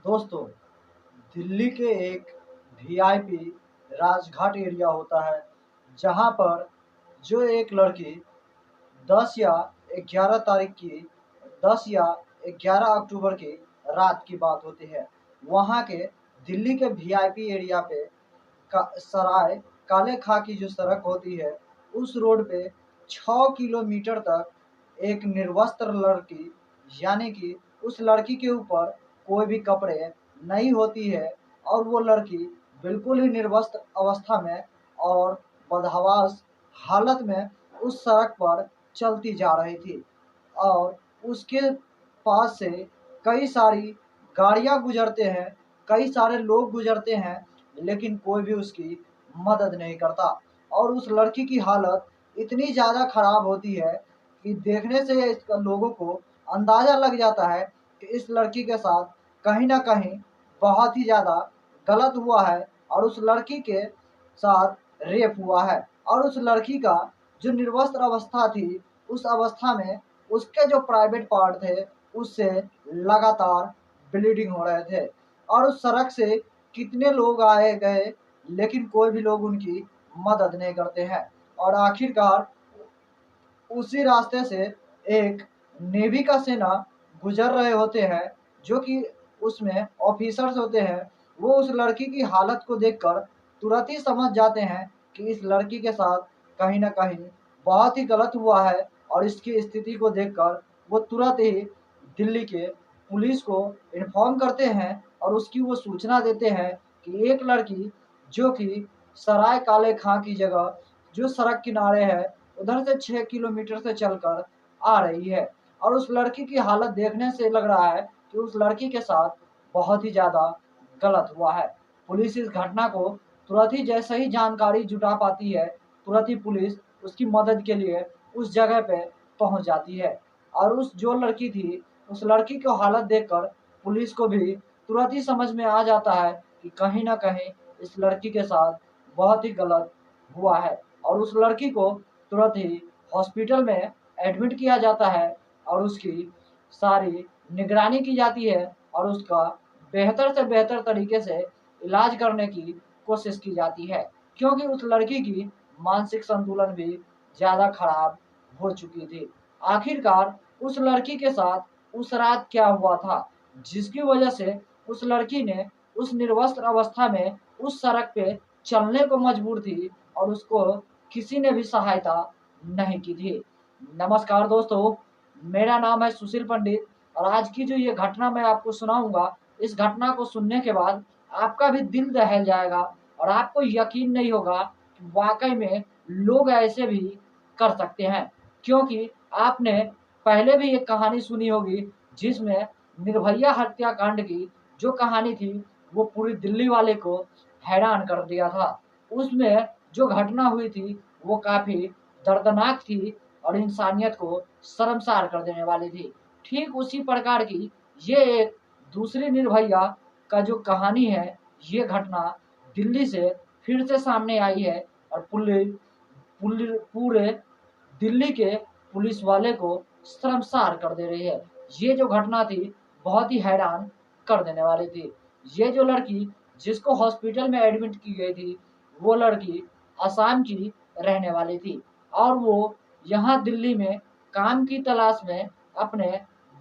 दोस्तों, दिल्ली के एक वीआईपी राजघाट एरिया होता है, जहाँ पर जो एक लड़की 10 या 11 तारीख की 10 या 11 अक्टूबर की रात की बात होती है। वहाँ के दिल्ली के वीआईपी एरिया पे सराय काले खां की जो सड़क होती है, उस रोड पे 6 किलोमीटर तक एक निर्वस्त्र लड़की, यानी कि उस लड़की के ऊपर कोई भी कपड़े नहीं होती है, और वो लड़की बिल्कुल ही निर्वस्त्र अवस्था में और बदहवास हालत में उस सड़क पर चलती जा रही थी। और उसके पास से कई सारी गाड़ियाँ गुजरते हैं, कई सारे लोग गुजरते हैं, लेकिन कोई भी उसकी मदद नहीं करता। और उस लड़की की हालत इतनी ज़्यादा खराब होती है कि देखने से इस लोगों को अंदाज़ा लग जाता है कि इस लड़की के साथ कहीं न कहीं बहुत ही ज़्यादा गलत हुआ है, और उस लड़की के साथ रेप हुआ है। और उस लड़की का जो निर्वस्त्र अवस्था थी, उस अवस्था में उसके जो प्राइवेट पार्ट थे, उससे लगातार ब्लीडिंग हो रहे थे। और उस सड़क से कितने लोग आए गए, लेकिन कोई भी लोग उनकी मदद नहीं करते हैं। और आखिरकार उसी रास्ते से एक नेवी का सेना गुजर रहे होते हैं, जो कि उसमें ऑफिसर्स होते हैं। वो उस लड़की की हालत को देखकर तुरंत ही समझ जाते हैं कि इस लड़की के साथ कहीं न कहीं बहुत ही गलत हुआ है, और इसकी स्थिति को देखकर वो तुरंत ही दिल्ली के पुलिस को इन्फॉर्म करते हैं, और उसकी वो सूचना देते हैं कि एक लड़की जो कि सराय काले खां की जगह जो सड़क किनारे है, उधर से 6 किलोमीटर से चलकर आ रही है। और उस लड़की की हालत देखने से लग रहा है कि उस लड़की के साथ बहुत ही ज़्यादा गलत हुआ है। पुलिस इस घटना को तुरंत ही जैसे ही जानकारी जुटा पाती है, तुरंत ही पुलिस उसकी मदद के लिए उस जगह पे पहुंच जाती है। और उस जो लड़की थी, उस लड़की की हालत देखकर पुलिस को भी तुरंत ही समझ में आ जाता है कि कहीं न कहीं इस लड़की के साथ बहुत ही गलत हुआ है। और उस लड़की को तुरंत ही हॉस्पिटल में एडमिट किया जाता है, और उसकी सारी निगरानी की जाती है, और उसका बेहतर से बेहतर तरीके से इलाज करने की कोशिश की जाती है, क्योंकि उस लड़की की मानसिक संतुलन भी ज़्यादा खराब हो चुकी थी। आखिरकार उस लड़की के साथ उस रात क्या हुआ था, जिसकी वजह से उस लड़की ने उस निर्वस्त्र अवस्था में उस सड़क पे चलने को मजबूर थी, और उसको किसी ने भी सहायता नहीं की थी। नमस्कार दोस्तों, मेरा नाम है सुशील पंडित, और आज की जो ये घटना मैं आपको सुनाऊँगा, इस घटना को सुनने के बाद आपका भी दिल दहल जाएगा, और आपको यकीन नहीं होगा कि वाक़ई में लोग ऐसे भी कर सकते हैं। क्योंकि आपने पहले भी एक कहानी सुनी होगी, जिसमें निर्भया हत्याकांड की जो कहानी थी, वो पूरी दिल्ली वाले को हैरान कर दिया था। उसमें जो घटना हुई थी, वो काफ़ी दर्दनाक थी, और इंसानियत को शर्मसार कर देने वाली थी। ठीक उसी प्रकार की ये एक दूसरी निर्भया का जो कहानी है, ये घटना दिल्ली से फिर से सामने आई है, और पूरे दिल्ली के पुलिस वाले को शर्मसार कर दे रही है। ये जो घटना थी, बहुत ही हैरान कर देने वाली थी। ये जो लड़की जिसको हॉस्पिटल में एडमिट की गई थी, वो लड़की असम की रहने वाली थी, और वो यहाँ दिल्ली में काम की तलाश में अपने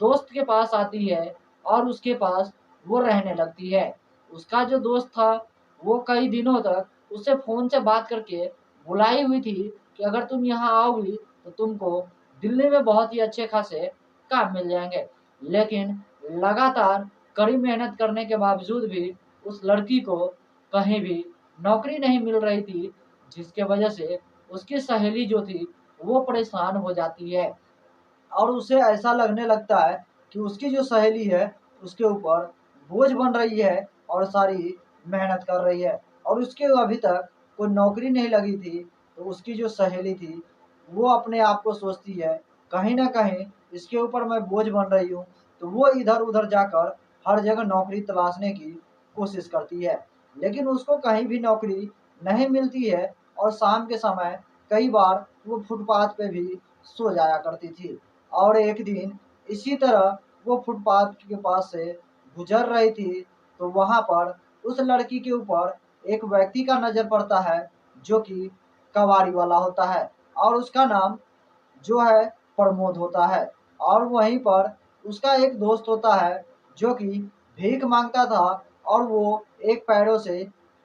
दोस्त के पास आती है, और उसके पास वो रहने लगती है। उसका जो दोस्त था, वो कई दिनों तक उससे फ़ोन से बात करके बुलाई हुई थी कि अगर तुम यहाँ आओगी तो तुमको दिल्ली में बहुत ही अच्छे खासे काम मिल जाएँगे। लेकिन लगातार कड़ी मेहनत करने के बावजूद भी उस लड़की को कहीं भी नौकरी नहीं मिल रही थी, जिसके वजह से उसकी सहेली जो थी, वो परेशान हो जाती है, और उसे ऐसा लगने लगता है कि उसकी जो सहेली है, उसके ऊपर बोझ बन रही है, और सारी मेहनत कर रही है, और उसके अभी तक कोई नौकरी नहीं लगी थी। तो उसकी जो सहेली थी, वो अपने आप को सोचती है, कहीं न कहीं इसके ऊपर मैं बोझ बन रही हूँ, तो वो इधर-उधर जाकर हर जगह नौकरी तलाशने की कोशिश करती है। लेकिन उसको कहीं भी नौकरी नहीं मिलती है, और शाम के समय कई बार वो फुटपाथ पे भी सो जाया करती थी। और एक दिन इसी तरह वो फुटपाथ के पास से गुजर रही थी, तो वहाँ पर उस लड़की के ऊपर एक व्यक्ति का नज़र पड़ता है जो कि कबाड़ी वाला होता है, और उसका नाम जो है प्रमोद होता है। और वहीं पर उसका एक दोस्त होता है जो कि भीख मांगता था, और वो एक पैरों से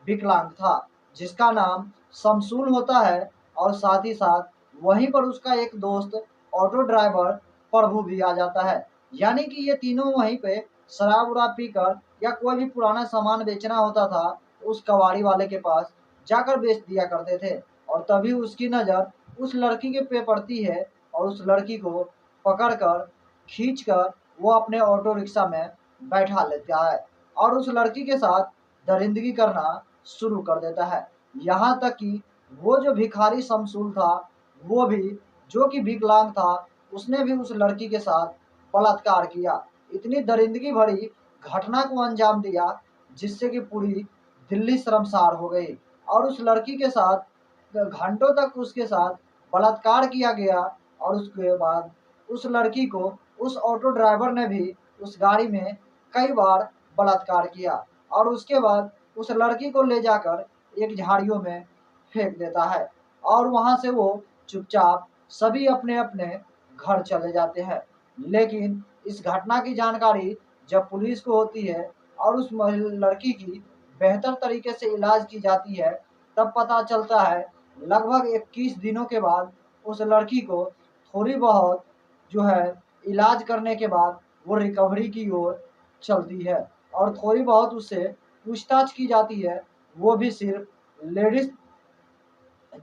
विकलांग था, जिसका नाम शमसूल होता है। और साथ ही साथ वहीं पर उसका एक दोस्त ऑटो ड्राइवर प्रभु भी आ जाता है। यानी कि ये तीनों वहीं पे शराब उराब पीकर या कोई भी पुराना सामान बेचना होता था तो उस कबाड़ी वाले के पास जाकर बेच दिया करते थे। और तभी उसकी नज़र उस लड़की के पे पड़ती है, और उस लड़की को पकड़कर खींचकर वो अपने ऑटो रिक्शा में बैठा लेता है, और उस लड़की के साथ दरिंदगी करना शुरू कर देता है। यहाँ तक कि वो जो भिखारी शमसूल था, वो भी जो कि विकलांग था, उसने भी उस लड़की के साथ बलात्कार किया। इतनी दरिंदगी भरी घटना को अंजाम दिया जिससे कि पूरी दिल्ली शर्मसार हो गई। और उस लड़की के साथ घंटों तक उसके साथ बलात्कार किया गया। और उसके बाद उस लड़की को उस ऑटो ड्राइवर ने भी उस गाड़ी में कई बार बलात्कार किया, और उसके बाद उस लड़की को ले जाकर एक झाड़ियों में फेंक देता है, और वहाँ से वो चुपचाप सभी अपने अपने घर चले जाते हैं। लेकिन इस घटना की जानकारी जब पुलिस को होती है और उस लड़की की बेहतर तरीके से इलाज की जाती है, तब पता चलता है लगभग 21 दिनों के बाद उस लड़की को थोड़ी बहुत जो है इलाज करने के बाद वो रिकवरी की ओर चलती है, और थोड़ी बहुत उससे पूछताछ की जाती है। वो भी सिर्फ लेडीज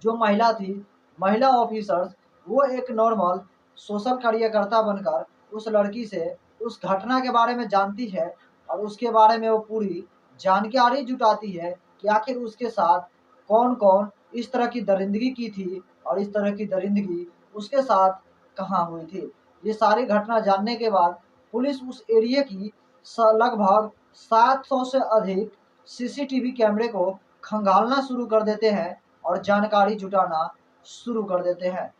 जो महिला थी, महिला ऑफिसर्स, वो एक नॉर्मल सोशल कार्यकर्ता बनकर उस लड़की से उस घटना के बारे में जानती है, और उसके बारे में वो पूरी जानकारी जुटाती है कि आखिर उसके साथ कौन-कौन इस तरह की दरिंदगी की थी, और इस तरह की दरिंदगी उसके साथ कहाँ हुई थी। ये सारी घटना जानने के बाद पुलिस उस एरिया की लगभग 700 से अधिक सीसीटीवी कैमरे को खंगालना शुरू कर देते हैं, और जानकारी जुटाना शुरू कर देते हैं।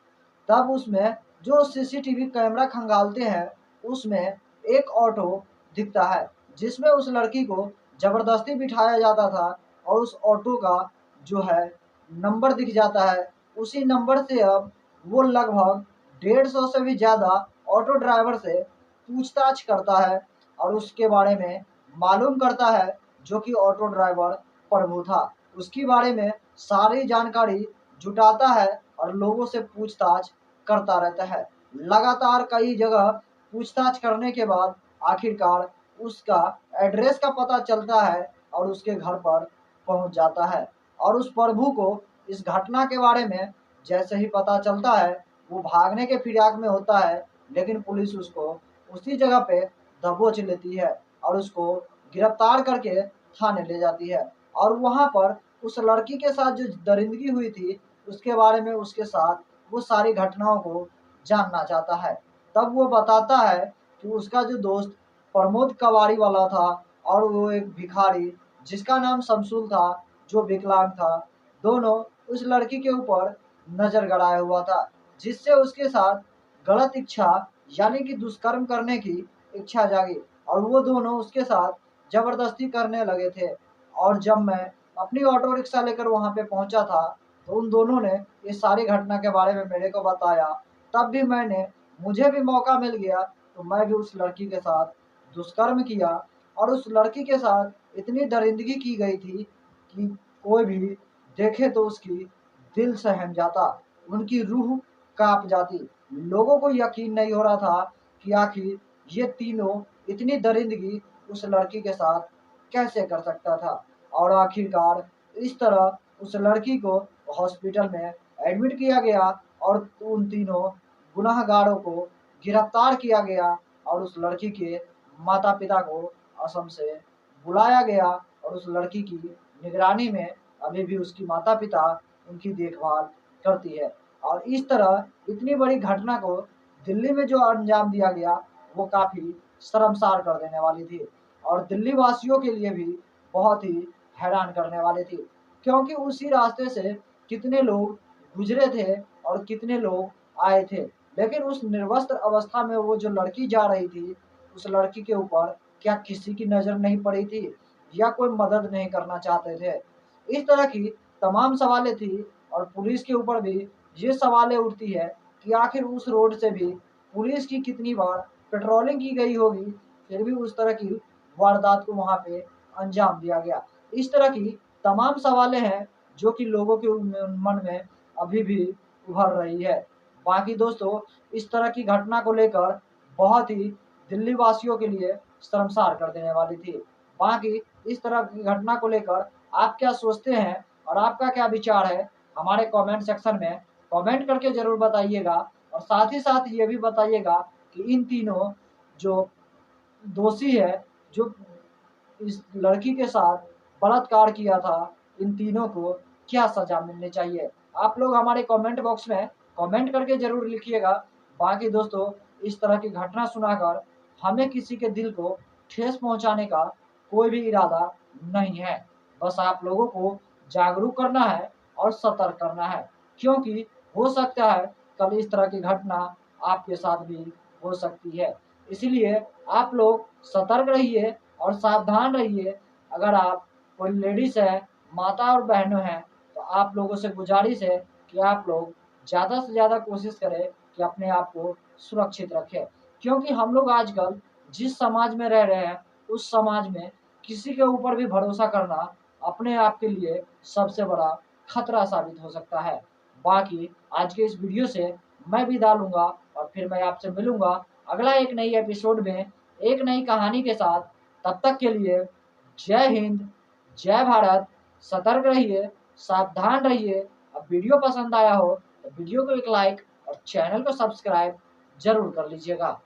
तब उसमें जो सीसीटीवी कैमरा खंगालते हैं, उसमें एक ऑटो दिखता है जिसमें उस लड़की को ज़बरदस्ती बिठाया जाता था, और उस ऑटो का जो है नंबर दिख जाता है। उसी नंबर से अब वो लगभग 150 से भी ज़्यादा ऑटो ड्राइवर से पूछताछ करता है, और उसके बारे में मालूम करता है जो कि ऑटो ड्राइवर प्रभु था। उसके बारे में सारी जानकारी जुटाता है, और लोगों से पूछताछ करता रहता है। लगातार कई जगह पूछताछ करने के बाद आखिरकार उसका एड्रेस का पता चलता है, और उसके घर पर पहुंच जाता है। और उस प्रभु को इस घटना के बारे में जैसे ही पता चलता है, वो भागने के फिराक में होता है, लेकिन पुलिस उसको उसी जगह पे दबोच लेती है, और उसको गिरफ्तार करके थाने ले जाती है। और वहाँ पर उस लड़की के साथ जो दरिंदगी हुई थी, उसके बारे में उसके साथ वो सारी घटनाओं को जानना चाहता है। तब वो बताता है कि उसका जो दोस्त प्रमोद कबाड़ी वाला था, और वो एक भिखारी जिसका नाम शमसूल था, जो विकलांग था, दोनों उस लड़की के ऊपर नज़र गड़ाया हुआ था, जिससे उसके साथ गलत इच्छा यानी कि दुष्कर्म करने की इच्छा जागी, और वो दोनों उसके साथ ज़बरदस्ती करने लगे थे। और जब मैं अपनी ऑटो रिक्शा लेकर वहाँ पे पहुँचा था, तो उन दोनों ने ये सारी घटना के बारे में मेरे को बताया। तब भी मुझे भी मौका मिल गया, तो मैं भी उस लड़की के साथ दुष्कर्म किया, और उस लड़की के साथ इतनी दरिंदगी की गई थी कि कोई भी देखे तो उसकी दिल सहम जाता, उनकी रूह काँप जाती। लोगों को यकीन नहीं हो रहा था कि आखिर ये तीनों इतनी दरिंदगी उस लड़की के साथ कैसे कर सकता था। और आखिरकार इस तरह उस लड़की को हॉस्पिटल में एडमिट किया गया, और उन तीनों गुनहगारों को गिरफ्तार किया गया, और उस लड़की के माता-पिता को असम से बुलाया गया, और उस लड़की की निगरानी में अभी भी उसकी माता-पिता उनकी देखभाल करती है। और इस तरह इतनी बड़ी घटना को दिल्ली में जो अंजाम दिया गया, वो काफ़ी शर्मसार कर देने वाली थी, और दिल्ली वासियों के लिए भी बहुत ही हैरान करने वाली थी। क्योंकि उसी रास्ते से कितने लोग गुज़रे थे, और कितने लोग आए थे। लेकिन उस निर्वस्त्र अवस्था में वो जो लड़की जा रही थी, उस लड़की के ऊपर क्या किसी की नज़र नहीं पड़ी थी? या कोई मदद नहीं करना चाहते थे। इस तरह की तमाम सवालें थी और पुलिस के ऊपर भी ये सवालें उठती है कि आखिर उस रोड से भी पुलिस की कितनी बार पेट्रोलिंग की गई होगी, फिर भी उस तरह की वारदात को वहाँ पे अंजाम दिया गया। इस तरह की तमाम सवालें हैं जो कि लोगों के मन में अभी भी उभर रही है। बाकी दोस्तों, इस तरह की घटना को लेकर बहुत ही दिल्ली वासियों के लिए शर्मसार कर देने वाली थी। बाकी इस तरह की घटना को लेकर आप क्या सोचते हैं और आपका क्या विचार है, हमारे कमेंट सेक्शन में कमेंट करके ज़रूर बताइएगा। और साथ ही साथ ये भी बताइएगा कि इन तीनों जो दोषी है, जो इस लड़की के साथ बलात्कार किया था, इन तीनों को क्या सज़ा मिलनी चाहिए? आप लोग हमारे कमेंट बॉक्स में कमेंट करके ज़रूर लिखिएगा। बाकी दोस्तों, इस तरह की घटना सुनाकर हमें किसी के दिल को ठेस पहुँचाने का कोई भी इरादा नहीं है। बस आप लोगों को जागरूक करना है और सतर्क करना है, क्योंकि हो सकता है कल इस तरह की घटना आपके साथ भी हो सकती है। इसीलिए आप लोग सतर्क रहिए और सावधान रहिए। अगर आप कोई लेडीज़ है, माता और बहनें हैं, तो आप लोगों से गुजारिश है कि आप लोग ज़्यादा से ज़्यादा कोशिश करें कि अपने आप को सुरक्षित रखें। क्योंकि हम लोग आजकल जिस समाज में रह रहे हैं, उस समाज में किसी के ऊपर भी भरोसा करना अपने आप के लिए सबसे बड़ा खतरा साबित हो सकता है। बाकी आज के इस वीडियो से मैं विदा लूँगा और फिर मैं आपसे मिलूँगा अगला एक नई एपिसोड में, एक नई कहानी के साथ। तब तक के लिए जय हिंद, जय भारत। सतर्क रहिए, सावधान रहिए। अब वीडियो पसंद आया हो तो वीडियो को एक लाइक और चैनल को सब्सक्राइब ज़रूर कर लीजिएगा।